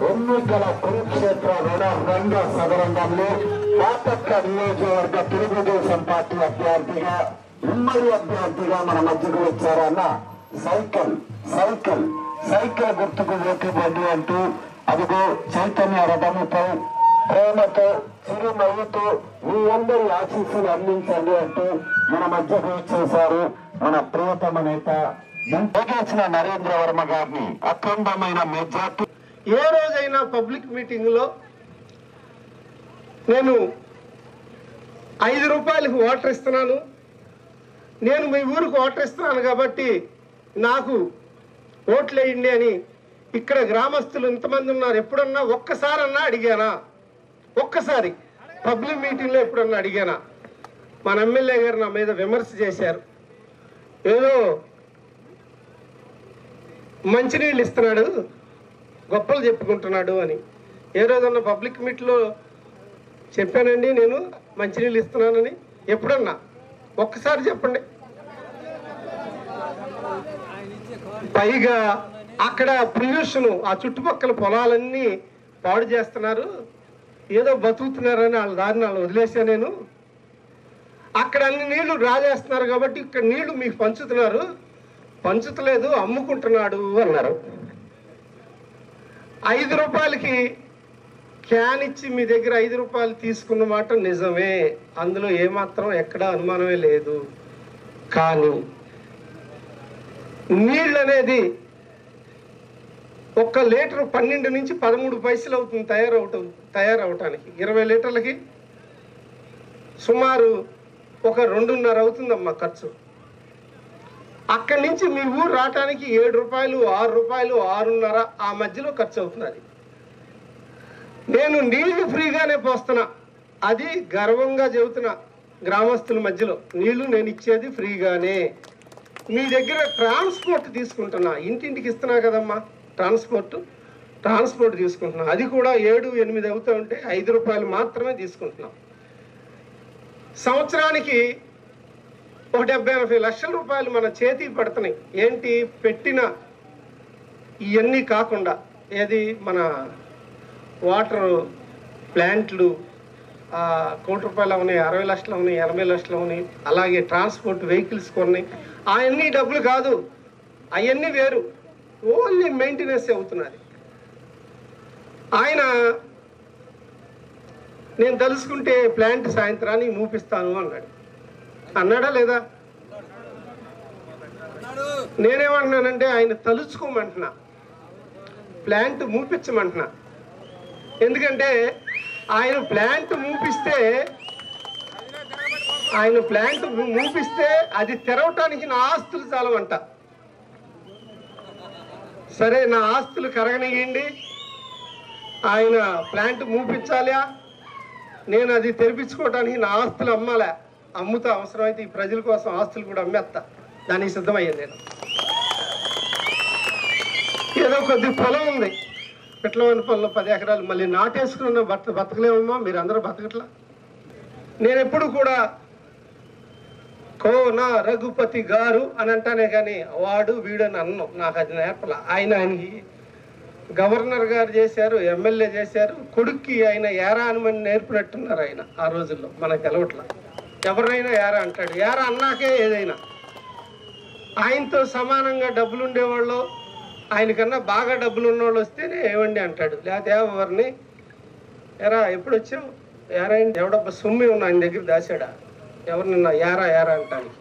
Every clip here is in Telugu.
ఎన్నికల కురుక్షేత్ర రణరంగ సదరంగంలో పాతక్క నియోజకవర్గ తెలుగుదేశం పార్టీ అభ్యర్థిగా ఉమ్మడి అభ్యర్థిగా మన మధ్యకు వచ్చారన్న సైకిల్ సైకిల్ సైకిల్ గుర్తుకు ఓటివ్వండి అంటూ అదిగో చైతన్య రథముపై ప్రేమతో చిరునవ్వుతో మీ అందరి ఆశీస్సులు అందించండి అంటూ మన మధ్యకు వచ్చేశారు మన ప్రియతమ నేత నరేంద్ర వర్మ గారిని అఖండమైన మెజార్టీ. ఏ రోజైనా పబ్లిక్ మీటింగ్ లో నేను 5 రూపాయలకు వాటర్ ఇస్తున్నాను, నేను మీ ఊరికి వాటర్ ఇస్తున్నాను కాబట్టి నాకు ఓట్లు వేయండి అని ఇక్కడ గ్రామస్తులు ఇంతమంది ఉన్నారు. ఎప్పుడన్నా ఒక్కసారన్నా అడిగానా? ఒక్కసారి పబ్లిక్ మీటింగ్లో ఎప్పుడన్నా అడిగానా? మన ఎమ్మెల్యే గారు నా మీద విమర్శ చేశారు, ఏదో మంచినీళ్ళు ఇస్తున్నాడు, గొప్పలు చెప్పుకుంటున్నాడు అని. ఏ రోజన్నా పబ్లిక్ మీట్లో చెప్పానండి నేను మంచినీళ్ళు ఇస్తున్నానని? ఎప్పుడన్నా ఒక్కసారి చెప్పండి. పైగా అక్కడ పొల్యూషన్, ఆ చుట్టుపక్కల పొలాలన్నీ పాడు చేస్తున్నారు, ఏదో బతుకుతున్నారని వాళ్ళ దారిని వాళ్ళు వదిలేసా నేను. అక్కడ అన్ని నీళ్లు రాజేస్తున్నారు కాబట్టి ఇక్కడ నీళ్లు మీకు పంచుతున్నారు, పంచుతలేదు అమ్ముకుంటున్నాడు అన్నారు. 5 రూపాయలకి క్యాన్ ఇచ్చి మీ దగ్గర 5 రూపాయలు తీసుకున్న మాట నిజమే, అందులో ఏమాత్రం ఎక్కడా అనుమానమే లేదు. కానీ నీళ్ళు అనేది 1 లీటర్ 12 నుంచి 13 పైసలు అవుతుంది తయారవటానికి. 20 లీటర్లకి సుమారు 1.5 అవుతుందమ్మా ఖర్చు. అక్కడి నుంచి మీ ఊరు రావటానికి 7 రూపాయలు 6 రూపాయలు 6.5 ఆ మధ్యలో ఖర్చు అవుతున్నది. నేను నీళ్లు ఫ్రీగానే పోస్తున్నా, అది గర్వంగా చెబుతున్నా గ్రామస్తుల మధ్యలో. నీళ్లు నేను ఇచ్చేది ఫ్రీగానే. మీ దగ్గర ట్రాన్స్పోర్ట్ తీసుకుంటున్నా, ఇంటింటికి ఇస్తున్నా కదమ్మా ట్రాన్స్పోర్ట్ తీసుకుంటున్నా, అది కూడా 7-8 అవుతూ ఉంటే 5 రూపాయలు మాత్రమే తీసుకుంటున్నాం. సంవత్సరానికి 70-80 లక్షల రూపాయలు మన చేతికి పడుతున్నాయి. ఏంటి పెట్టిన ఇవన్నీ కాకుండా, ఏది మన వాటర్ ప్లాంట్లు 1 కోటి రూపాయలు అవునాయి, 60 లక్షలు అవునాయి, 80 లక్షలు అవునాయి. అలాగే ట్రాన్స్పోర్ట్ వెహికల్స్ కొన్నాయి. అవన్నీ డబ్బులు కాదు, అవన్నీ వేరు, ఓన్లీ మెయింటెనెన్స్ అవుతున్నది. ఆయన నేను తలుసుకుంటే ప్లాంట్ సాయంత్రాన్ని మూపిస్తాను అన్నాడా లేదా? నేనేమంటున్నానంటే ఆయన తలుచుకోమంటున్నా, ప్లాంట్ మూపించమంటున్నా. ఎందుకంటే ఆయన ప్లాంట్ మూపిస్తే అది తెరవటానికి నా ఆస్తులు చాలవంట. సరే, నా ఆస్తులు కరగనియండి, ఆయన ప్లాంట్ మూపించాలా, నేను అది తెరిపించుకోవటానికి నా ఆస్తులు అమ్మాలా, అమ్ముతా, అవసరమైతే ఈ ప్రజల కోసం ఆస్తులు కూడా అమ్మేస్తా, దానికి సిద్ధమయ్యాను నేను. ఏదో కొద్ది పొలం ఉంది, పిట్లమైన పొలంలో 10 ఎకరాలు, మళ్ళీ నాటేసుకున్న బతకలేమమ్మా, మీరు అందరూ బతకట్లా. నేను ఎప్పుడు కూడా కోన రఘుపతి గారు అని అంటానే కానీ వాడు వీడు అని అన్నాం, నాకు అది నేర్పల. ఆయనకి గవర్నర్ గారు చేశారు, ఎమ్మెల్యే చేశారు, కొడుక్కి ఆయన ఏరా అని నేర్పినట్టున్నారు ఆయన. ఆ రోజుల్లో మనకు తెలవట్లా, ఎవరినైనా ఏరా అంటాడు, ఏరా అన్నాకే ఏదైనా. ఆయనతో సమానంగా డబ్బులు ఉండేవాళ్ళు, ఆయనకన్నా బాగా డబ్బులు ఉన్నవాళ్ళు వస్తేనే ఏమండి అంటాడు, లేకపోతే ఎవరిని ఎరా ఎప్పుడు వచ్చావు, ఎరా ఎవడబ్బా సొమ్మి ఉన్న ఆయన దగ్గర దాచాడా, ఎవరినన్నా ఏరా ఏరా అంటానికి.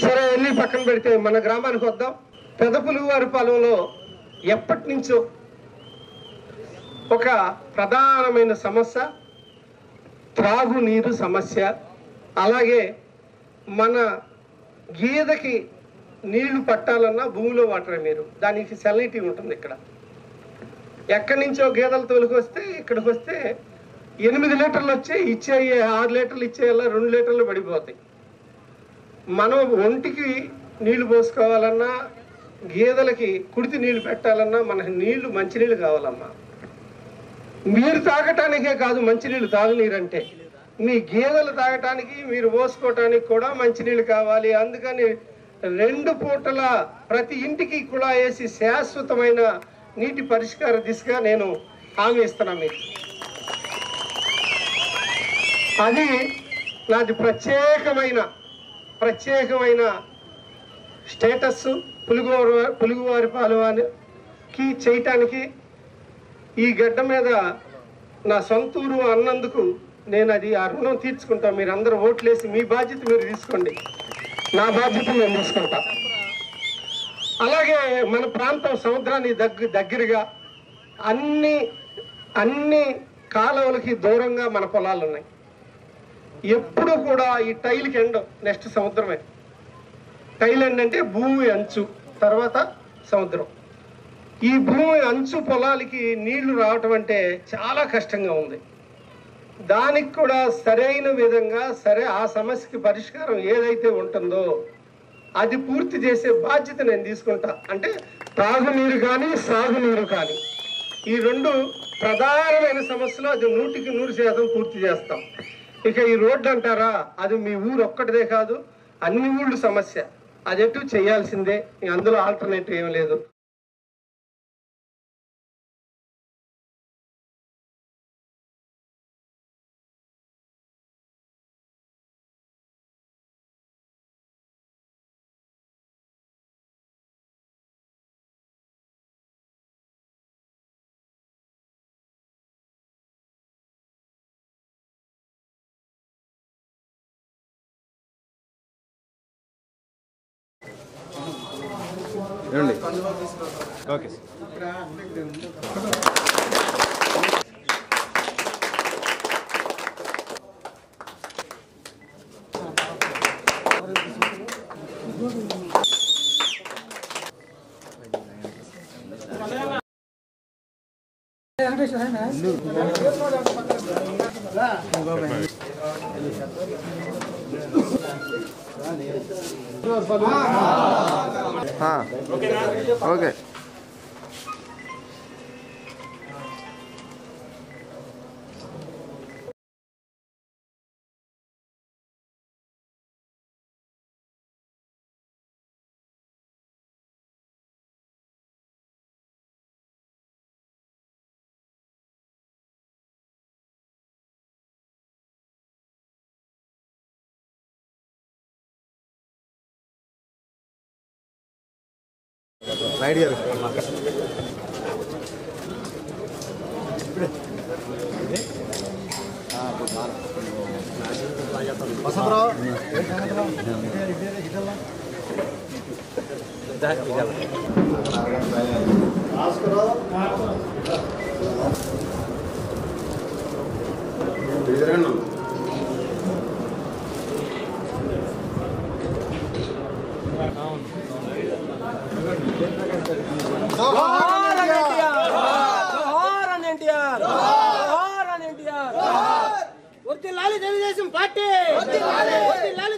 సరే వెళ్ళి పక్కన పెడితే మన గ్రామానికి వద్దాం. పెద్ద పులుగువారిపాలెంలో ఎప్పటి నుంచో ఒక ప్రధానమైన సమస్య త్రాగునీరు సమస్య. అలాగే మన గీదకి నీళ్లు పట్టాలన్నా భూమిలో వాటరే నీరు, దానికి సెలనిటీ ఉంటుంది. ఇక్కడ ఎక్కడి నుంచో గేదెలు తోలుకొస్తే ఇక్కడికి వస్తే 8 లీటర్లు వచ్చి ఇచ్చే 6 లీటర్లు ఇచ్చేయాల 2 లీటర్లు పడిపోతాయి. మనం ఒంటికి నీళ్లు పోసుకోవాలన్నా గేదెలకి కుడితి నీళ్లు పెట్టాలన్నా మనకి నీళ్లు మంచినీళ్ళు కావాలమ్మా. మీరు తాగటానికే కాదు మంచినీళ్ళు, తాగునీరు అంటే మీ గేదెలు తాగటానికి మీరు పోసుకోవటానికి కూడా మంచినీళ్ళు కావాలి. అందుకని 2 పూటల ప్రతి ఇంటికి కూడా వేసి శాశ్వతమైన నీటి పరిష్కార దిశగా నేను హామీ ఇస్తున్నా మీకు. అది నాది ప్రత్యేకమైన స్టేటస్. పులుగువారిపాలెంకి చేయటానికి ఈ గడ్డ మీద నా సొంతూరు అన్నందుకు నేను ఆ రుణం తీర్చుకుంటా. మీరు అందరూ ఓట్లేసి మీ బాధ్యత మీరు తీసుకోండి, నా బాధ్యత నేను తీసుకుంటా. అలాగే మన ప్రాంతం సముద్రానికి దగ్గరగా అన్ని కాలువలకి దూరంగా మన పొలాలు ఉన్నాయి. ఎప్పుడు కూడా ఈ టైల్కి ఎండం నెక్స్ట్ సముద్రమే. టైల్ ఎండ్ అంటే భూమి అంచు, తర్వాత సముద్రం. ఈ భూమి అంచు పొలాలకి నీళ్లు రావటం అంటే చాలా కష్టంగా ఉంది. దానికి కూడా సరైన విధంగా ఆ సమస్యకి పరిష్కారం ఏదైతే ఉంటుందో అది పూర్తి చేసే బాధ్యత నేను తీసుకుంటా. అంటే తాగునీరు కానీ సాగునీరు కానీ ఈ 2 ప్రధానమైన సమస్యలు అది 100కి 100% పూర్తి చేస్తాం. ఇక ఈ రోడ్డు అంటారా, అది మీ ఊరు ఒక్కటిదే కాదు, అన్ని ఊళ్ళు సమస్య. అది ఎటు చేయాల్సిందే, అందులో ఆల్టర్నేటివ్ ఏం లేదు. Okay okay idea Telugu Desam party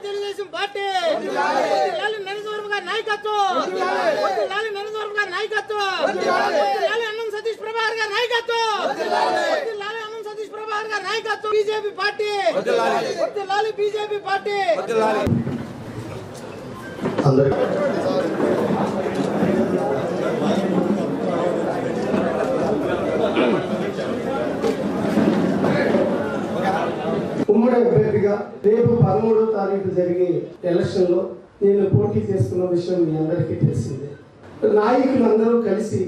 Telugu Desam party Narasimha గారి నాయకత్వం అన్నం సతీష్ ప్రభాకర్ గారి నాయకత్వం అన్నం సతీష్ ప్రభాకర్ గారి నాయకత్వం బీజేపీ పార్టీ బీజేపీ పార్టీ ఉమ్మడి అభ్యర్థిగా రేపు 13వ తారీఖు జరిగే ఎలక్షన్లో నేను పోటీ చేస్తున్న విషయం మీ అందరికీ తెలిసిందే. నాయకులందరూ కలిసి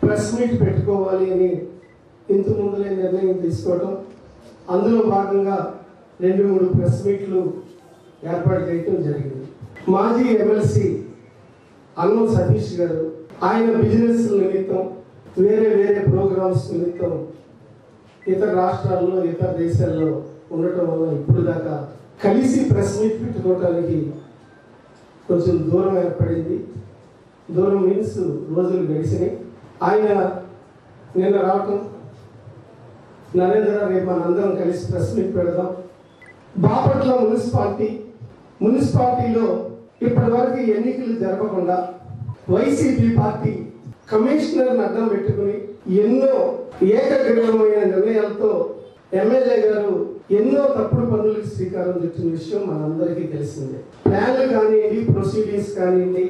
ప్రెస్ మీట్ పెట్టుకోవాలి అని ఇంత ముందులే నిర్ణయం తీసుకోవడం, అందులో భాగంగా 2-3 ప్రెస్ మీట్లు ఏర్పాటు చేయడం జరిగింది. మాజీ ఎమ్మెల్సీ అన్నం సతీష్ గారు ఆయన బిజినెస్ నిమిత్తం వేరే ప్రోగ్రామ్స్ నిమిత్తం ఇతర రాష్ట్రాల్లో ఇతర దేశాల్లో ఉండటం వల్ల ఇప్పుడు దాకా కలిసి ప్రెస్ మీట్ పెట్టుకోవడానికి కొంచెం దూరం ఏర్పడింది. దూరం మీన్స్ రోజులు గడిచినాయి. ఆయన నిన్న రావటం, నరేంద్ర రేపు మనందరం కలిసి ప్రెస్ మీట్ పెడదాం. బాపట్ల మున్సిపాలిటీలో ఇప్పటి వరకు ఎన్నికలు జరపకుండా వైసీపీ పార్టీ కమిషనర్ని అడ్డం పెట్టుకుని ఎన్నో ఏకగ్రీవమైన నిర్ణయాలతో ఎమ్మెల్యే గారు ఎన్నో తప్పుడు పనులకు శ్రీకారం చుట్టిన విషయం మనందరికీ తెలిసిందే. ప్లాన్లు కానివ్వండి, ప్రొసీడింగ్స్ కానివ్వండి,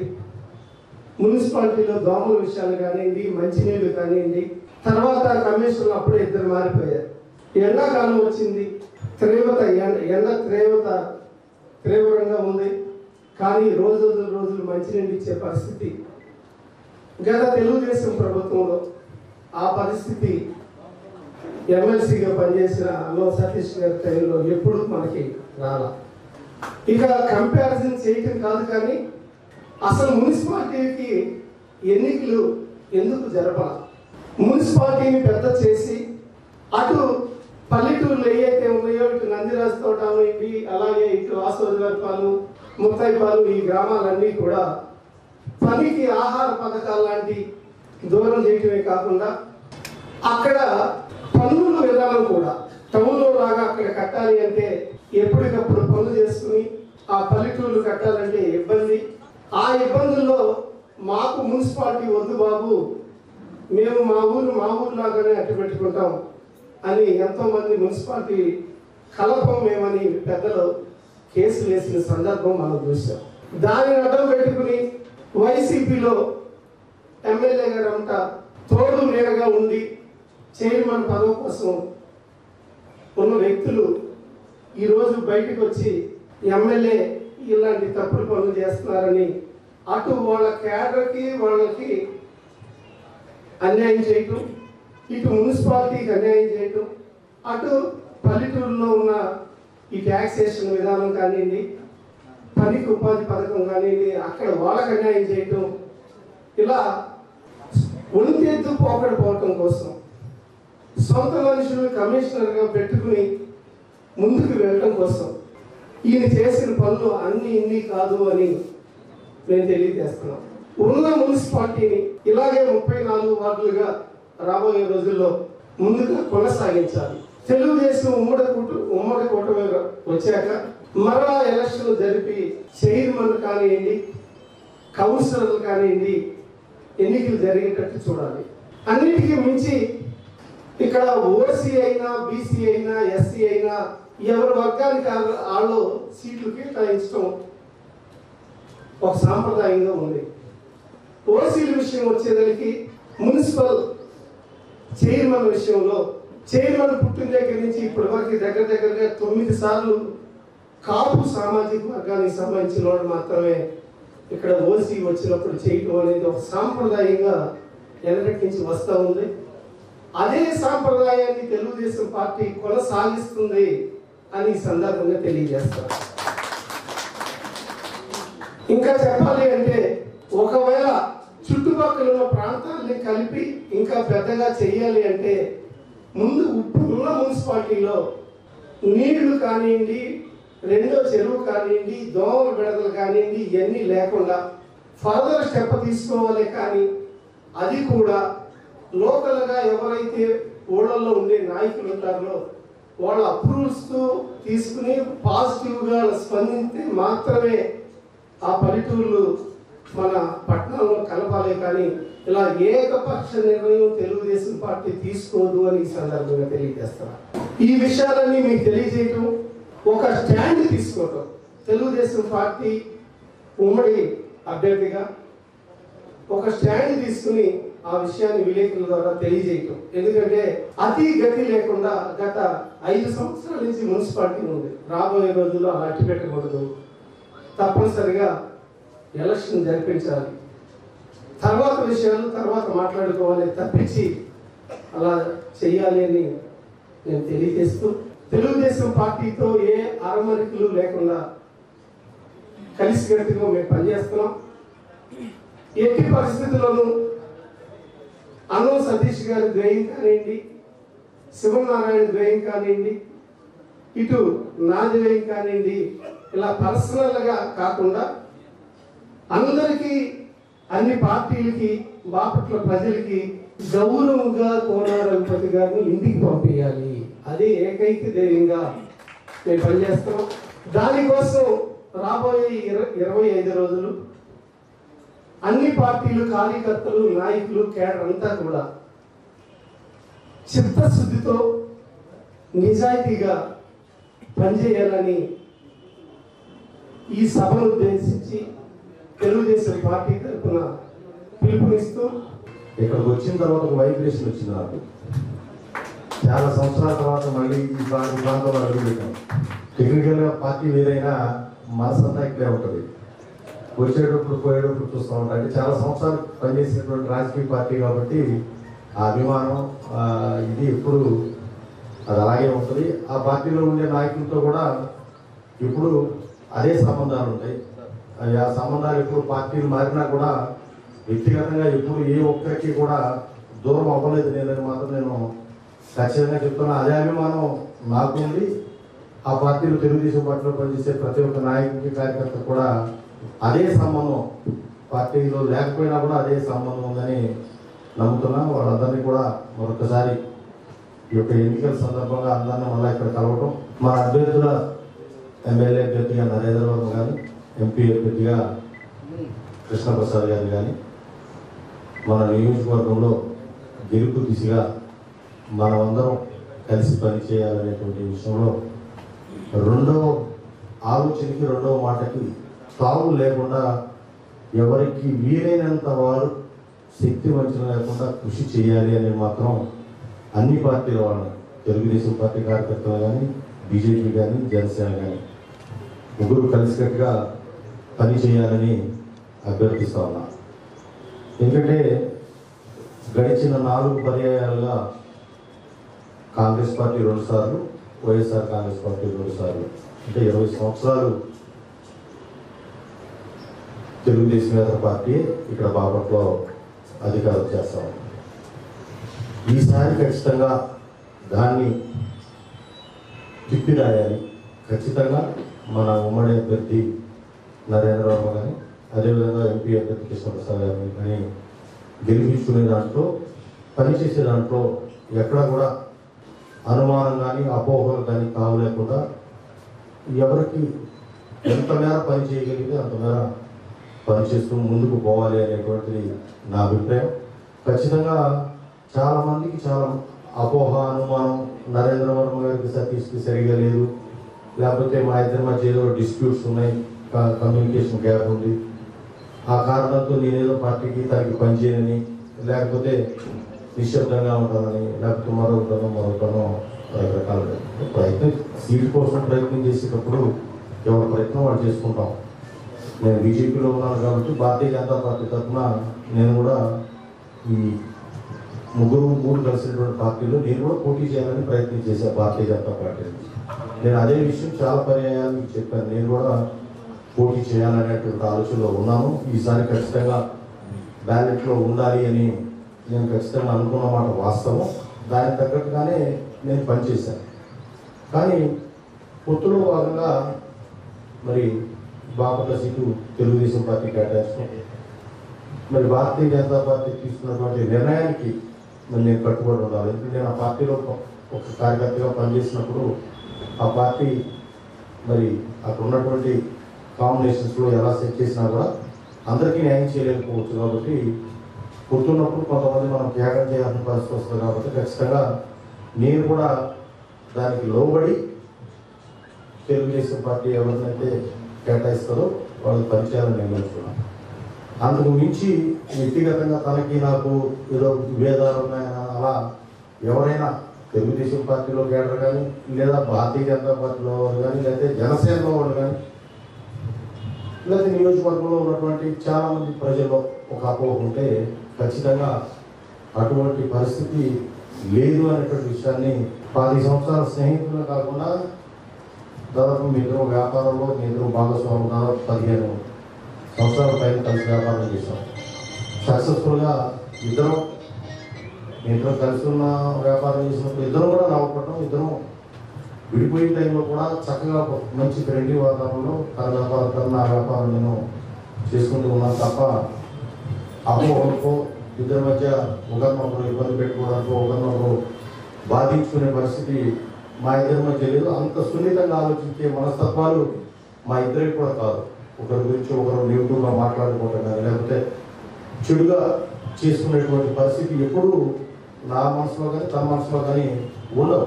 మున్సిపాలిటీలో దోమల విషయాలు కానివ్వండి, మంచినీళ్ళు కానివ్వండి, తర్వాత కమిషనర్లు అప్పుడే 2 మారిపోయారు. ఎండాకాలం వచ్చింది, ఎండ తీవ్రంగా ఉంది. కానీ రోజులు మంచినీళ్ళు ఇచ్చే పరిస్థితి గత తెలుగుదేశం ప్రభుత్వంలో ఆ పరిస్థితి ఎమ్మెల్సీగా పనిచేసిన అన్నం సతీష్ గారి టైంలో ఎప్పుడు మనకి రాలా. ఇక కంపారిజన్ చేయటం కాదు, కానీ అసలు మున్సిపాలిటీకి ఎన్నికలు ఎందుకు జరపాలి? మున్సిపాలిటీని పెద్ద చేసి అటు పల్లెటూరులు ఏవైతే ఉన్నాయో ఇటు నందిరాజు తోట ఏంటి, అలాగే ఇటు ఆసోదివర్పాలు, ముత్తైపాలు, ఈ గ్రామాలన్నీ కూడా పనికి ఆహార పథకాలు లాంటి దూరం చేయటమే కాకుండా అక్కడ పన్నుల విధానం కూడా టౌన్లో లాగా అక్కడ కట్టాలి అంటే ఎప్పటికప్పుడు పనులు చేసుకుని ఆ పల్లెటూళ్ళు కట్టాలంటే ఇబ్బంది. ఆ ఇబ్బందుల్లో మాకు మున్సిపాలిటీ వద్దు బాబు, మేము మా ఊరులాగానే అట్టు పెట్టుకుంటాం అని ఎంతోమంది మున్సిపాలిటీ కలపం మేమని పెద్దలు కేసులు వేసిన సందర్భం మనం చూసాం. దానిని అడ్డం పెట్టుకుని వైసీపీలో ఎమ్మెల్యే గారు అంతా తోడు నీడగా ఉండి చైర్మన్ పదవి కోసం ఉన్న వ్యక్తులు ఈరోజు బయటకు వచ్చి ఎమ్మెల్యే ఇలాంటి తప్పుడు పనులు చేస్తున్నారని అటు వాళ్ళ క్యాడర్కి వాళ్ళకి అన్యాయం చేయటం, ఇటు మున్సిపాలిటీకి అన్యాయం చేయటం, అటు పల్లెటూరులో ఉన్న ఈ ట్యాక్సేషన్ విధానం కానివ్వండి, పనికి ఉపాధి పథకం కానివ్వండి, అక్కడ వాళ్ళకి అన్యాయం చేయటం, ఇలా ఒంటెద్దు పోవటం కోసం సొంత మనుషులు కమిషనర్గా పెట్టుకుని ముందుకు వెళ్ళడం కోసం ఈయన చేసిన పనులు అన్ని ఇన్ని కాదు అని నేను తెలియజేస్తున్నాం. ఉన్న మున్సిపాలిటీని ఇలాగే 34 వార్డులుగా రాబోయే రోజుల్లో ముందుగా కొనసాగించాలి. తెలుగుదేశం ఉమ్మడి కూటమి వచ్చాక మరలా ఎలక్షన్ జరిపి చైర్మన్ కానివ్వండి, కౌన్సిలర్లు కానివ్వండి ఎన్నికలు జరిగేటట్టు చూడాలి. అన్నిటికీ మించి ఇక్కడ ఓసీ అయినా, బీసీ అయినా, ఎస్సీ అయినా ఎవరి వర్గానికి వాళ్ళు సీట్లు కేటాయించడం ఒక సాంప్రదాయంగా ఉంది. ఓసీల విషయం వచ్చేదానికి మున్సిపల్ చైర్మన్ విషయంలో చైర్మన్ పుట్టిన దగ్గర నుంచి ఇప్పటి వరకు దగ్గరగా 9 సార్లు కాపు సామాజిక వర్గానికి సంబంధించిన వాళ్ళు మాత్రమే ఇక్కడ ఓసీ వచ్చినప్పుడు చేయటం అనేది ఒక సాంప్రదాయంగా ఎనకటి నుంచి వస్తూ ఉంది. అదే సాంప్రదాయాన్ని తెలుగుదేశం పార్టీ కొనసాగిస్తుంది అని ఈ సందర్భంగా తెలియజేస్తారు. ఇంకా చెప్పాలి అంటే ఒకవేళ చుట్టుపక్కల ఉన్న ప్రాంతాలని కలిపి ఇంకా పెద్దగా చెయ్యాలి అంటే ముందు ఉన్న మున్సిపాలిటీలో నీళ్లు కానివ్వండి, రెండో చెరువు కానివ్వండి, దోమల బిడదలు కానివ్వండి, ఇవన్నీ లేకుండా ఫర్దర్ స్టెప్ తీసుకోవాలి. కానీ అది కూడా లోకల్గా ఎవరైతే ఊళ్ళల్లో ఉండే నాయకులు ఉంటారో వాళ్ళ అప్రూవల్స్ తీసుకుని పాజిటివ్గా స్పందించి మాత్రమే ఆ పల్లెటూళ్ళు మన పట్టణంలో కలపాలి. కానీ ఇలా ఏకపక్ష నిర్ణయం తెలుగుదేశం పార్టీ తీసుకోదు అని ఈ సందర్భంగా తెలియజేస్తున్నారు. ఈ విషయాలన్నీ మీకు తెలియజేయటం, ఒక స్టాండ్ తీసుకోవటం, తెలుగుదేశం పార్టీ ఉమ్మడి అభ్యర్థిగా ఒక స్టాండ్ తీసుకుని ఆ విషయాన్ని విలేకరుల ద్వారా తెలియజేయటం. ఎందుకంటే అతి గతి లేకుండా గత 5 సంవత్సరాల నుంచి మున్సిపాలిటీ ఉంది. రాబోయే రోజుల్లో అలా అట్టి పెట్టకూడదు, తప్పనిసరిగా ఎలక్షన్ జరిపించాలి. తర్వాత విషయాలు తర్వాత మాట్లాడుకోవాలి తప్పించి అలా చెయ్యాలి అని నేను తెలియజేస్తూ, తెలుగుదేశం పార్టీతో ఏ అరమరికలు లేకుండా కలిసికట్టుగా మేము పనిచేస్తున్నాం. ఎట్టి పరిస్థితుల్లోనూ అన్నం సతీష్ గారి ద్వయం కానివ్వండి, శివనారాయణ ద్వయం కానివ్వండి, ఇటు నాది ద్వయం కానివ్వండి, ఇలా పర్సనల్గా కాకుండా అందరికీ, అన్ని పార్టీలకి, బాపట్ల ప్రజలకి గౌరవంగా కోనారఘుపతి గారిని ఇంటికి పంపించాలి. అదే ఏకైక ధ్యేయంగా మేము పనిచేస్తాం. దానికోసం రాబోయే 25 రోజులు అన్ని పార్టీలు, కార్యకర్తలు, నాయకులు, కేడర్ అంతా కూడా చిత్తశుద్ధితో నిజాయితీగా పనిచేయాలని ఈ సభను ఉద్దేశించి తెలుగుదేశం పార్టీ తరఫున పిలుపునిస్తూ, ఇక్కడికి వచ్చిన తర్వాత ఒక వైబ్రేషన్ వచ్చింది నాకు. చాలా సంవత్సరాల తర్వాత మళ్ళీ ఈ ప్రాంతంలో అడుగుపెట్టాం. టెక్నికల్గా పార్టీ వేరైనా మనసంతా ఇక్కడే ఉంటుంది. వచ్చేటప్పుడు పోయేటప్పుడు చూస్తూ ఉంటాం. అంటే చాలా సంవత్సరాలు పనిచేసినటువంటి రాజకీయ పార్టీ కాబట్టి ఆ అభిమానం ఇది ఎప్పుడు అది అలాగే ఉంటుంది. ఆ పార్టీలో ఉండే నాయకులతో కూడా ఇప్పుడు అదే సంబంధాలు ఉంటాయి. ఆ సంబంధాలు ఎప్పుడు పార్టీలు మారినా కూడా వ్యక్తిగతంగా ఎప్పుడు ఏ ఒక్కరికి కూడా దూరం అవ్వలేదు నేనని మాత్రం నేను ఖచ్చితంగా చెప్తున్నా. అదే అభిమానం నాకు ఉంది. ఆ పార్టీలో, తెలుగుదేశం పార్టీలో పనిచేసే ప్రతి ఒక్క నాయకుడికి, కార్యకర్త కూడా అదే సంబంధం, పార్టీలో లేకపోయినా కూడా అదే సంబంధం ఉందని నమ్ముతున్నాను. వాళ్ళందరినీ కూడా మరొకసారి ఈ యొక్క ఎన్నికల సందర్భంగా అందరినీ మళ్ళీ ఇక్కడ కలవటం, మా అభ్యర్థుల ఎమ్మెల్యే అభ్యర్థిగా నరేంద్ర వర్మ కానీ, ఎంపీ అభ్యర్థిగా కృష్ణప్రసాద్ గారు కానీ మన నియోజకవర్గంలో గెలుపు దిశగా మనమందరం కలిసి పనిచేయాలనేటువంటి విషయంలో రెండవ ఆలోచనకి, రెండవ మాటకి తావు లేకుండా ఎవరికి వీలైనంత వారు శక్తి వంచన లేకుండా కృషి చేయాలి అని మాత్రం అన్ని పార్టీల వాళ్ళు, తెలుగుదేశం పార్టీ కార్యకర్తలు కానీ, బీజేపీ కానీ, జనసేన కానీ ముగ్గురు కలిసికట్టుగా పని చేయాలని అభ్యర్థిస్తా ఉన్నా. ఎందుకంటే గడిచిన 4 పర్యాయాలుగా కాంగ్రెస్ పార్టీ 2 సార్లు, వైఎస్ఆర్ కాంగ్రెస్ పార్టీ 2 సార్లు, అంటే 20 సంవత్సరాలు తెలుగుదేశం పార్టీ ఇక్కడ బాపట్లో అధికారం చేస్తాం. ఈసారి ఖచ్చితంగా దాన్ని తిప్పి రాయాలి. ఖచ్చితంగా మన ఉమ్మడి అభ్యర్థి నరేంద్ర వర్మ కానీ, అదేవిధంగా ఎంపీ అభ్యర్థి కృష్ణప్రసాద్ గారిని కానీ గెలిపించుకునే దాంట్లో, పనిచేసే దాంట్లో ఎక్కడ కూడా అనుమానం కానీ, అపోహలు కానీ కావలేకుండా ఎవరికి ఎంత మేర పని చేయగలిగితే అంత మేర పనిచేస్తూ ముందుకు పోవాలి అనేటువంటిది నా అభిప్రాయం. ఖచ్చితంగా చాలామందికి చాలా అపోహ, అనుమానం, నరేంద్ర వర్మ గారికి సతీష్కి సరిగా లేదు, లేకపోతే మా ఇద్దరి మధ్య ఏదో డిస్ప్యూట్స్ ఉన్నాయి, కమ్యూనికేషన్ గ్యాప్ ఉంది, ఆ కారణంతో నేనేదో పార్టీకి తనకి పనిచేయనని, లేకపోతే నిశ్శబ్దంగా ఉంటానని, లేకపోతే మరొకటనో రకరకాల ప్రయత్నం, సీట్ కోసం ప్రయత్నం చేసేటప్పుడు ఎవరి ప్రయత్నం వాళ్ళు చేసుకుంటాం. నేను బీజేపీలో ఉన్నాను కాబట్టి భారతీయ జనతా పార్టీ తరఫున నేను కూడా ఈ మూడు కలిసినటువంటి పార్టీలో నేను కూడా పోటీ చేయాలని ప్రయత్నం చేశాను భారతీయ జనతా పార్టీ నుంచి. నేను అదే విషయం చాలా పర్యాయాలు మీకు చెప్పాను. నేను కూడా పోటీ చేయాలనేటువంటి ఆలోచనలో ఉన్నాను. ఈసారి ఖచ్చితంగా బ్యాలెట్లో ఉండాలి అని నేను ఖచ్చితంగా అనుకున్న మాట వాస్తవం. దానికి తగ్గట్టుగానే నేను పనిచేశాను. కానీ పొత్తులో భాగంగా మరి బాపట్ల సీటు తెలుగుదేశం పార్టీ కేటాయించడం, మరి భారతీయ జనతా పార్టీ తీసుకున్నటువంటి నిర్ణయానికి మరి నేను కట్టుబడి ఉండాలి. ఎందుకంటే నేను ఆ పార్టీలో ఒక కార్యకర్తగా పనిచేసినప్పుడు ఆ పార్టీ మరి అక్కడ ఉన్నటువంటి కాంబినేషన్స్లో ఎలా సెట్ చేసినా కూడా అందరికీ న్యాయం చేయలేకపోవచ్చు. కాబట్టి పుడుతున్నప్పుడు కొంతమంది మనం త్యాగం చేయాల్సిన పరిస్థితి వస్తుంది. కాబట్టి ఖచ్చితంగా నేను కూడా దానికి లోబడి తెలుగుదేశం పార్టీ ఎవరినైతే కేటాయిస్తారో వాళ్ళు పనిచేయాలని నిర్ణయించుకున్నాను. అందుకు మించి వ్యక్తిగతంగా తనకి నాకు ఏదో విభేదాలు ఉన్నాయని అలా ఎవరైనా తెలుగుదేశం పార్టీలో కేడర్ కానీ, లేదా భారతీయ జనతా పార్టీలో వాళ్ళు కానీ, లేకపోతే జనసేనలో వాళ్ళు కానీ లేదా నియోజకవర్గంలో ఉన్నటువంటి చాలామంది ప్రజల్లో ఒక అపోహ ఉంటే ఖచ్చితంగా అటువంటి పరిస్థితి లేదు అనేటువంటి విషయాన్ని 10 సంవత్సరాల స్నేహితులు కాకుండా దాదాపు మీ ఇద్దరు వ్యాపారంలో మీ ఇద్దరు భాగస్వాములు దాదాపు 15 సంవత్సరాల పైన కలిసి వ్యాపారం చేశాం. సక్సెస్ఫుల్గా ఇద్దరం కలిసి ఉన్న వ్యాపారం చేసినప్పుడు ఇద్దరం కూడా లాభపడటం, ఇద్దరం విడిపోయే టైంలో కూడా చక్కగా మంచి ఫ్రెండ్లీ వాతావరణంలో తన వ్యాపారం నా వ్యాపారం నేను చేసుకుంటూ ఉన్నాను తప్ప అపోహలకో ఇద్దరి మధ్య ఒకరినొకరు ఇబ్బంది పెట్టుకోవడానికి ఒకరినొకరు బాధించుకునే పరిస్థితి మా ఇద్దరి మధ్య లేదు. అంత సున్నితంగా ఆలోచించే మనస్తత్వాలు మా ఇద్దరికి కూడా కాదు. ఒకరి గురించి ఒకరు నెగిటివ్గా మాట్లాడుకోవటం కానీ లేకపోతే చెడుగా చేసుకునేటువంటి పరిస్థితి ఎప్పుడూ నా మనసులో కానీ తన మనసులో కానీ ఉండవు.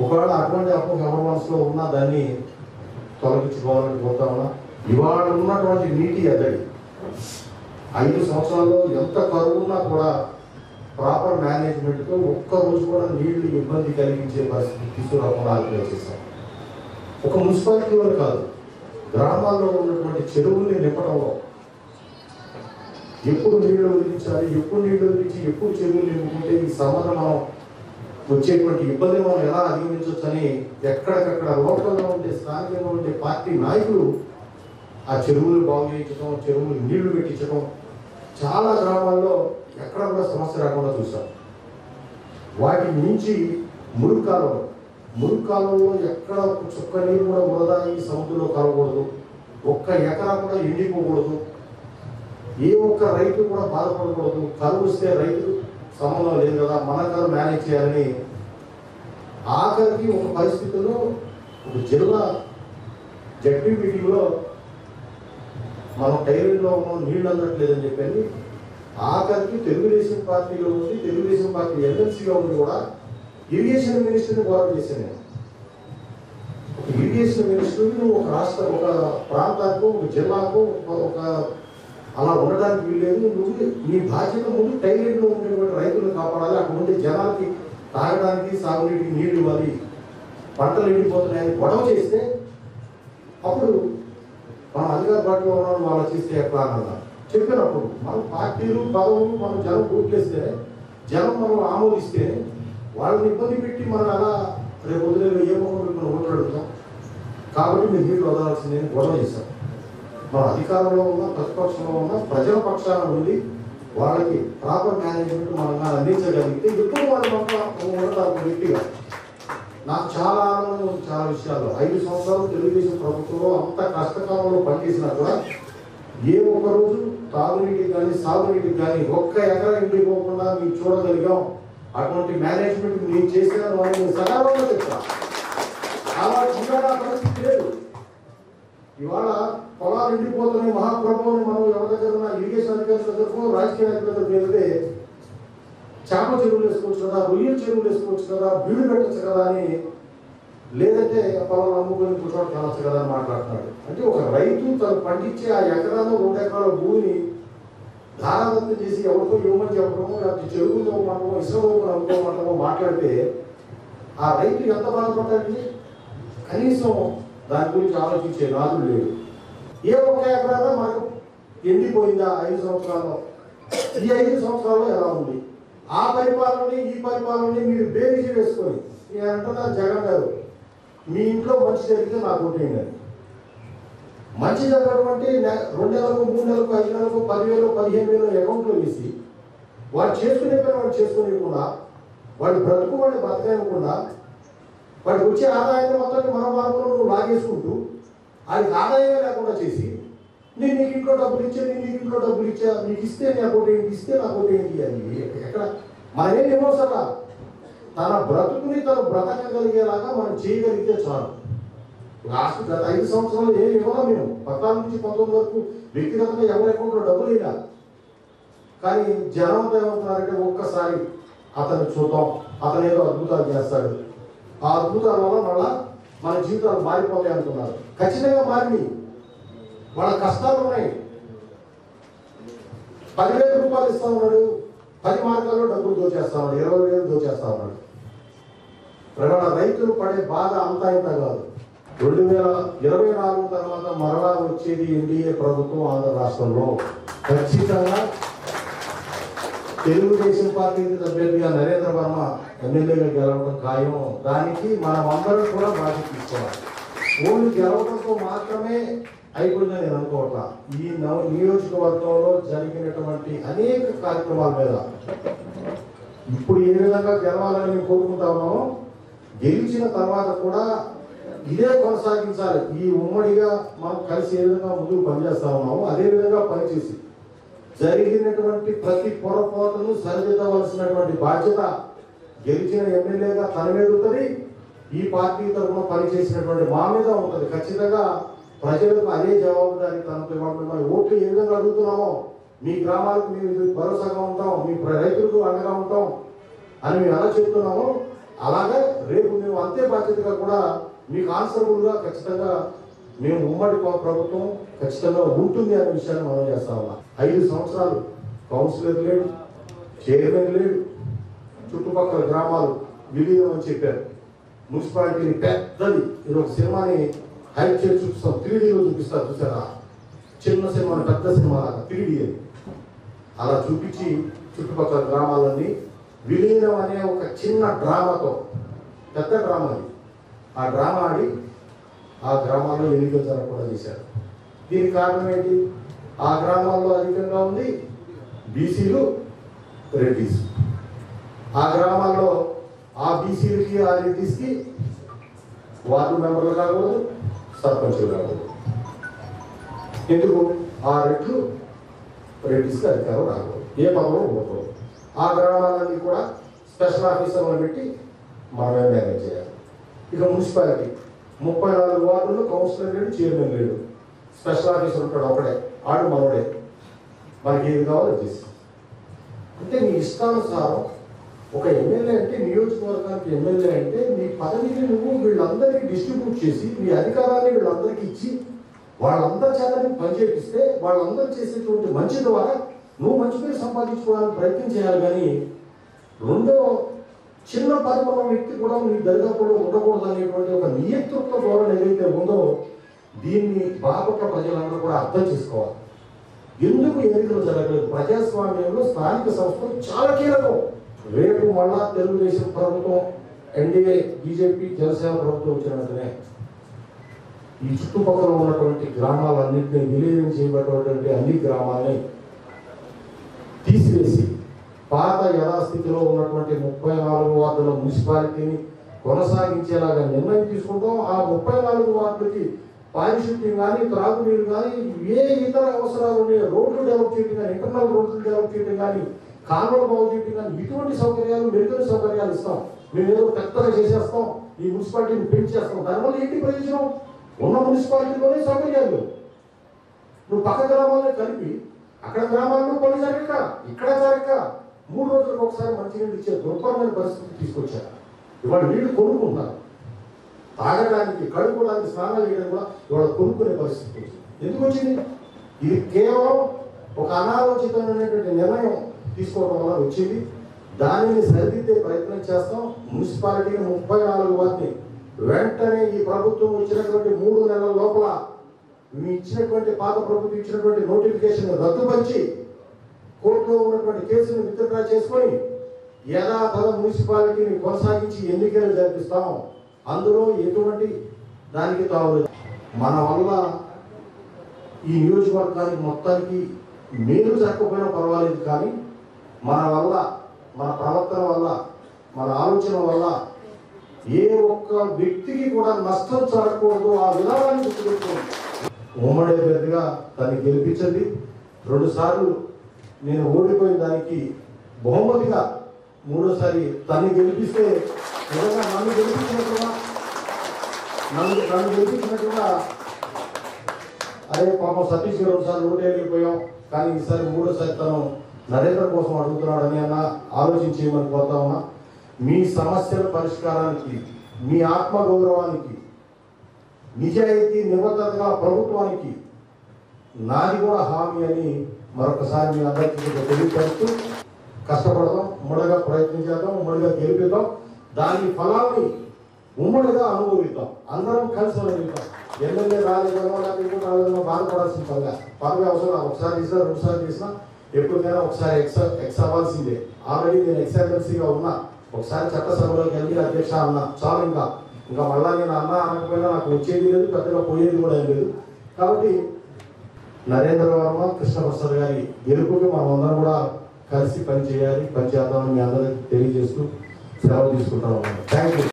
ఒకవేళ అటువంటి అపోహ ఎవరి మనసులో ఉన్నా దాన్ని తొలగించుకోవాలని పోతా ఉన్నా. ఇవాళ ఉన్నటువంటి నీటి ఎద్దడి 5 సంవత్సరాల్లో ఎంత కరువు ఉన్నా కూడా ప్రాపర్ మేనేజ్మెంట్తో ఒక్కరోజు కూడా నీళ్లు ఇబ్బంది కలిగించే పరిస్థితి తీసుకురాకుండా ఆలోచన చేశాం. ఒక మున్సిపాలిటీలో కాదు, గ్రామాల్లో ఉన్నటువంటి చెరువుల్ని నింపడంలో ఎప్పుడు నీళ్లు వదిలించాలి, ఎప్పుడు నీళ్లు వదిలించి ఎప్పుడు చెరువులు నింపుకుంటే ఈ సంబంధం మనం వచ్చేటువంటి ఇబ్బందిని మనం ఎలా అధిగమించవచ్చని ఎక్కడికక్కడ లోకల్గా ఉండే స్థానికంగా ఉండే పార్టీ నాయకులు ఆ చెరువులు బాగు చేయించడం, చెరువులు నీళ్లు పెట్టించడం, చాలా గ్రామాల్లో ఎక్కడ కూడా సమస్య రాకుండా చూసాం. వాటి నుంచి మురుగు కాలంలో ఎక్కడ చుక్క నీరు కూడా వృధా ఈ సముద్రంలో కలగకూడదు, ఒక్క ఎకరా కూడా ఎండిపోకూడదు, ఏ ఒక్క రైతు కూడా బాధపడకూడదు. కరువు వస్తే రైతు సంబంధం లేదు కదా, మన కరువు మేనేజ్ చేయాలని ఆఖరికి ఒక పరిస్థితుల్లో ఒక జిల్లా జడ్పీ మీటింగ్లో మనం టైలెంట్లో నీళ్ళు అందట్లేదని చెప్పి ఆఖరికి తెలుగుదేశం పార్టీలో ఉంది, తెలుగుదేశం పార్టీ ఎమ్మెల్సీగా ఉంది కూడా ఇరిగేషన్ మినిస్టర్ని గౌరవ చేశాను నేను. ఒక ఇరిగేషన్ మినిస్టర్ని ఒక రాష్ట్ర ఒక ప్రాంతానికి ఒక జిల్లాకు ఒక అలా ఉండడానికి వీల్లేదు. నువ్వు నీ బాధ్యత ముందు టైలెంట్లో ఉండేటువంటి రైతులను కాపాడాలి, అక్కడ ఉండే జనాలకి తాగడానికి సాగునీటికి నీళ్లు ఇవ్వాలి, పంటలు ఎండిపోతున్నాయని గొడవ చేస్తే అప్పుడు మనం అధికార పార్టీలో ఉన్నాం వాళ్ళు చేస్తే ఎట్లా అన్నదా చెప్పినప్పుడు మన పార్టీలు పదవులు మనం జనం ఓట్లేస్తే జనం మనం ఆమోదిస్తే వాళ్ళని ఇబ్బంది పెట్టి మనం అలా రేపు వదిలేదు ఏ మొహం మనం ఓట్లు అడుగుతాం. కాబట్టి మీరు నీళ్ళు వదలాల్సిందే గొడవ చేశాం. మన అధికారంలో ఉన్న ప్రతిపక్షంలో ఉన్న ప్రజల పక్షాన ఉండి వాళ్ళకి ప్రాపర్ మేనేజ్మెంట్ మనం అందించగలిగితే ఎప్పుడు వాళ్ళు ఉండడానికి వ్యక్తిగా నాకు చాలా ఆనందం ఉంది. చాలా విషయాల్లో 5 సంవత్సరాలు తెలుగుదేశం ప్రభుత్వంలో అంత కష్టకాలంలో పనిచేసినా కూడా ఏ ఒక్క రోజు తాగునీటికి కానీ సాగునీటికి కానీ ఒక్క ఎకరా ఇంటిపోకుండా మేము చూడగలిగాం. అటువంటి మేనేజ్మెంట్ నేను చేసిన వాళ్ళని సకాలంలో చెప్తాను. అలా చూడాల పరిస్థితి లేదు. ఇవాళ పొలాలు ఎండిపోతున్నాయి మహాప్రభువుని మనం ఎవరి దగ్గర ఉన్న ఇరిగేషన్ అధికారుల దగ్గరకు రాజకీయ నాయకుల దగ్గరకు వెళ్తే చేప చెరువులు వేసుకోవచ్చు కదా, రొయ్యల చెరువులు వేసుకోవచ్చు కదా, బీడు పెట్టచ్చు కదా అని, లేదంటే పొలాలు అమ్ముకొని కూర్చోవడం కావచ్చు కదా అని మాట్లాడుతున్నాడు. అంటే ఒక రైతు తను పండించే ఆ ఎకరాలు 2 ఎకరాల భూమిని ధారాదత్తం చేసి ఎవరితో ఇవ్వమని చెప్పడమో లేకపోతే చెరువుతో మనమో ఇసుకతో అనుకోమంటామో మాట్లాడితే ఆ రైతు ఎంత బాధపడ్డాడండి. కనీసం దాని గురించి ఆలోచించే నాదులు లేదు. ఏ ఒక్క ఎకరాలో మనకు ఎండిపోయిందా 5 సంవత్సరాల్లో? ఈ 5 సంవత్సరాల్లో ఎలా ఉంది? ఆ పరిపాలనని ఈ పరిపాలనని మీరు బేరీజు వేసుకొని నేను అంటున్నారు జగన్ గారు, మీ ఇంట్లో మంచి జరిగితే నాకు ఓటేయండి. మంచి జరగడం అంటే 2 నెలలకు 3 నెలలకు 5 నెలలకు 10,000 15,000 అకౌంట్లో వేసి వాడు చేసుకునే పని వాడు చేసుకోనివ్వకుండా, వాడు బ్రతుకు వాడు బతకనివ్వకుండా, వాడికి వచ్చే ఆదాయాన్ని మొత్తాన్ని మన మార్గంలో నువ్వు లాగేసుకుంటూ ఆయనకి ఆదాయమే లేకుండా చేసి నేను నీకు ఇంట్లో డబ్బులు ఇచ్చా, నేను నీకు ఇంట్లో డబ్బులు ఇచ్చా, నీకు ఇస్తే నాకు ఏంటి, ఇస్తే నాకు ఏంటి అని ఎక్కడ మనమేం ఏమోసరా తన బ్రతుకుని తను బ్రతకగలిగేలాగా మనం చేయగలిగితే చాలు. లాస్ట్ గత 5 సంవత్సరాలు ఏమి ఇవ్వడం మేము 14 నుంచి 19 వరకు వ్యక్తిగతంగా ఎవరి అకౌంట్లో డబ్బులు అయినా కానీ జనంతో ఏమవుతున్నారంటే ఒక్కసారి అతను చూద్దాం, అతను ఏదో అద్భుతాలు చేస్తాడు, ఆ అద్భుతాల వల్ల మళ్ళా మన జీవితాలు మారిపోతాయి అనుకున్నారు. ఖచ్చితంగా మారినాయి. వాళ్ళ కష్టాలు ఉన్నాయి. 10,000 రూపాయలు ఇస్తా ఉన్నాడు, 10 మార్గాల్లో డబ్బులు దోచేస్తా ఉన్నాడు, 20,000 దోచేస్తా ఉన్నాడు. ప్రజల రైతులు పడే బాధ అంతా ఇంత కాదు. 2024 తర్వాత మరలా వచ్చేది ఎన్డీఏ ప్రభుత్వం ఆంధ్ర రాష్ట్రంలో. ఖచ్చితంగా తెలుగుదేశం పార్టీ అభ్యర్థిగా నరేంద్ర వర్మ ఎమ్మెల్యేగా గెలవడం ఖాయం. దానికి మనం అందరం కూడా బాధ్యత తీసుకోవాలి. ఓన్లీ గెలవడంతో మాత్రమే అయిపోయిందని నేను అనుకోవట్లా. ఈ నియోజకవర్గంలో జరిగినటువంటి అనేక కార్యక్రమాల మీద ఇప్పుడు ఏ విధంగా గెలవాలని మేము కోరుకుంటా ఉన్నామో, గెలిచిన తర్వాత కూడా ఇదే కొనసాగించాలి. ఈ ఉమ్మడిగా మనం కలిసి ఏ విధంగా ముందుకు పనిచేస్తా ఉన్నామో అదే విధంగా పనిచేసి జరిగినటువంటి ప్రతి పొరపాటును సరిదిద్దవలసినటువంటి బాధ్యత గెలిచిన ఎమ్మెల్యేగా తన మీద ఉంటుంది. ఈ పార్టీ తరఫున పనిచేసినటువంటి మా మీద ఉంటుంది. ఖచ్చితంగా ప్రజలకు అదే జవాబుదారీ తనతో ఇవ్వడం. ఓట్లు ఏ విధంగా అడుగుతున్నామో, మీ గ్రామాలకు మేము భరోసాగా ఉంటాం, మీ రైతులకు అండగా ఉంటాం అని మేము ఎలా చెప్తున్నామో, అలాగే రేపు మేము అంతే బాధ్యతగా కూడా మీకు ఆన్సరబుల్గా ఖచ్చితంగా మేము ఉమ్మడి ప్రభుత్వం ఖచ్చితంగా ఉంటుంది అనే విషయాన్ని మనం చేస్తా ఉన్నాం. 5 సంవత్సరాలు కౌన్సిలర్ లేడు, చైర్మన్ లేడు, చుట్టుపక్కల గ్రామాలు విలీనం అని చెప్పారు. మున్సిపాలిటీని పెద్దది, ఇది ఒక సినిమాని హైప్ చేసి చూపిస్తాం, 3Dలో చూపిస్తారు చూసారా, చిన్న సినిమాని పెద్ద సినిమా లాగా 3D అని అలా చూపించి చుట్టుపక్కల గ్రామాలన్నీ విలీనం అనే ఒక చిన్న డ్రామాతో, పెద్ద డ్రామా అది, ఆ డ్రామా ఆడి ఆ గ్రామాల్లో ఎన్నికలు జరగకుండా చేశారు. దీనికి కారణం ఏంటి? ఆ గ్రామాల్లో అధికంగా ఉంది బీసీలు, రెడ్డిస్. ఆ గ్రామాల్లో ఆ బీసీలకి ఆ రెడ్డిస్కి వార్డు మెంబర్లు కాకూడదు, సర్పంచులు కాకూడదు. ఎందుకు? ఆ రెడ్లు రెడ్డిస్కి అధికారం రాకూడదు, ఏ పదవులు ఉండకూడదు. ఆ గ్రామాలన్నీ కూడా స్పెషల్ ఆఫీసర్లను పెట్టి మనమే మేనేజ్ చేయాలి. ఇక మున్సిపాలిటీ 34 వార్డుల్లో కౌన్సిలర్ లేడు, చైర్మన్ లేడు, స్పెషల్ ఆఫీసర్ ఉంటాడు ఒకడే, ఆడు మనోడే. మనకి ఏది కావాలో చేసి అంటే నీ ఇష్టానుసారం ఒక ఎమ్మెల్యే అంటే, నియోజకవర్గానికి ఎమ్మెల్యే అంటే నీ పదవిని నువ్వు వీళ్ళందరికీ డిస్ట్రిబ్యూట్ చేసి నీ అధికారాన్ని వీళ్ళందరికీ ఇచ్చి వాళ్ళందరి చేతని పనిచేపిస్తే వాళ్ళందరూ చేసేటువంటి మంచి ద్వారా నువ్వు మంచి పేరు సంపాదించుకోవడానికి ప్రయత్నం చేయాలి. కానీ రెండో చిన్న పరిమాణం వ్యక్తి కూడా నీ దరిదాపులో ఉండకూడదు అనేటువంటి ఒక నియంతృత్వ ధోరణి ఏదైతే ఉందో దీన్ని బాపట్ల ప్రజలందరూ కూడా అర్థం చేసుకోవాలి. ఎందుకు ఎన్నికలు జరగలేదు? ప్రజాస్వామ్యంలో స్థానిక సంస్థలు చాలా కీలకం. రేపు మళ్ళా తెలుగుదేశం ప్రభుత్వం, ఎన్డీఏ, బీజేపీ, జనసేన ప్రభుత్వం వచ్చినట్టునే ఈ చుట్టుపక్కల ఉన్నటువంటి గ్రామాలన్నింటినీ విలీనం చేయబడినటువంటి అన్ని గ్రామాలని తీసివేసి పాత యథాస్థితిలో ఉన్నటువంటి 34 వార్డుల మున్సిపాలిటీని కొనసాగించేలాగా నిర్ణయం తీసుకుంటాం. ఆ 34 వార్డులకి పారిశుద్ధ్యం కానీ, త్రాగునీరు కానీ, ఏ ఇతర అవసరాలు ఉన్నాయి, రోడ్లు డెవలప్ చేయడం కానీ, ఇంటర్నల్ రోడ్లు డెవలప్ చేయడం కానీ, కాలువలు బాగు చేయడం కానీ, ఇటువంటి సౌకర్యాలు, మెరుగైన సౌకర్యాలు ఇస్తాం. మేము ఏదో పెద్దగా చేసేస్తాం, ఈ మున్సిపాలిటీని పెంచేస్తాం. దానివల్ల ఏంటి ప్రయోజనం? ఉన్న మున్సిపాలిటీలోనే సౌకర్యాలు నువ్వు పక్క గ్రామాలను కలిపి అక్కడ గ్రామాల్లో పని జరగక, ఇక్కడ జరగక 3 రోజులకు ఒకసారి మంచినీళ్ళు ఇచ్చే దుర్భరమైన పరిస్థితి తీసుకొచ్చారు. ఇవాళ నీళ్లు కొనుక్కుంటున్నారు, తాగడానికి, కడుక్కోవడానికి, స్నానాలు చేయడానికి కూడా ఇవాళ కొనుక్కునే పరిస్థితి వచ్చింది. ఎందుకు వచ్చింది? ఇది కేవలం ఒక అనాలోచితమైనటువంటి నిర్ణయం తీసుకోవడం వల్ల వచ్చింది. దానిని సరిదిద్దే ప్రయత్నం చేస్తాం. మున్సిపాలిటీని 34 వాటిని వెంటనే ఈ ప్రభుత్వం వచ్చినటువంటి 3 నెలల లోపల మీ ఇచ్చినటువంటి పాత ప్రభుత్వం ఇచ్చినటువంటి నోటిఫికేషన్ రద్దుపరిచి కోర్టులో ఉన్నటువంటి కేసును విత్డ్రా చేసుకొని యథాతథ మున్సిపాలిటీని కొనసాగించి ఎన్నికలు జరిపిస్తాం. అందులో ఎటువంటి దానికి తావలేదు. మన వల్ల ఈ నియోజకవర్గానికి మొత్తానికి మేలు జరగకపోయినా పర్వాలేదు, కానీ మన వల్ల, మన ప్రవర్తన వల్ల, మన ఆలోచన వల్ల ఏ ఒక్క వ్యక్తికి కూడా నష్టం జరగకూడదు. ఆ విధానాన్ని గుర్తుపెట్టుకోండి. ఉమ్మడి అభ్యర్థిగా తనని గెలిపించండి. 2 సార్లు నేను ఓడిపోయిన దానికి బహుమతిగా 3వసారి తనని గెలిపిస్తే నిజంగా నన్ను గెలిపించినట్టుగా అదే పాపం సతీష్ గారు 2 సార్లు ఓటేయలేకపోయాం, కానీ ఈసారి 3వసారి తను నరేంద్ర కోసం అడుగుతున్నాడని అన్న ఆలోచించేయమని కోరుతా ఉన్నా. మీ సమస్యల పరిష్కారానికి, మీ ఆత్మగౌరవానికి, నిజాయితీ నిబద్ధతగా ప్రభుత్వానికి నాది కూడా హామీ అని మరొకసారి మీ అందరికీ తెలియపరుస్తూ కష్టపడదాం, ఉమ్మడిగా ప్రయత్నం చేద్దాం, ఉమ్మడిగా గెలిపిద్దాం. దాని ఫలాన్ని ఉమ్మడిగా అనుభవిద్దాం, అందరం కలిసి అనుభవిద్దాం. ఎమ్మెల్యే రాలేదనో లేకపోతే ఇంకోటి రాలేదనో బాధపడాల్సిన పదవి అవసరం. ఒకసారి చేసినా 2 సార్లు చేసినా ఎప్పటికైనా ఒకసారి ఎక్స్ అవ్వాల్సిందే. ఆల్రెడీ నేను ఎక్స్ఎమ్మెల్సీగా ఉన్నా, ఒకసారి చట్టసభలోకి వెళ్ళి అధ్యక్ష అన్నా చాలు. ఇంకా మళ్ళా నేను అన్నా అనకపోయినా నాకు వచ్చేది లేదు, పెద్దగా పోయేది కూడా ఏం లేదు. కాబట్టి నరేంద్ర వర్మ, కృష్ణప్రసాద్ గారి గెలుపుకి మనం అందరం కూడా కలిసి పనిచేయాలి, పనిచేద్దామని మీ అందరికీ తెలియజేస్తూ సెలవు తీసుకుంటాం. Thank you.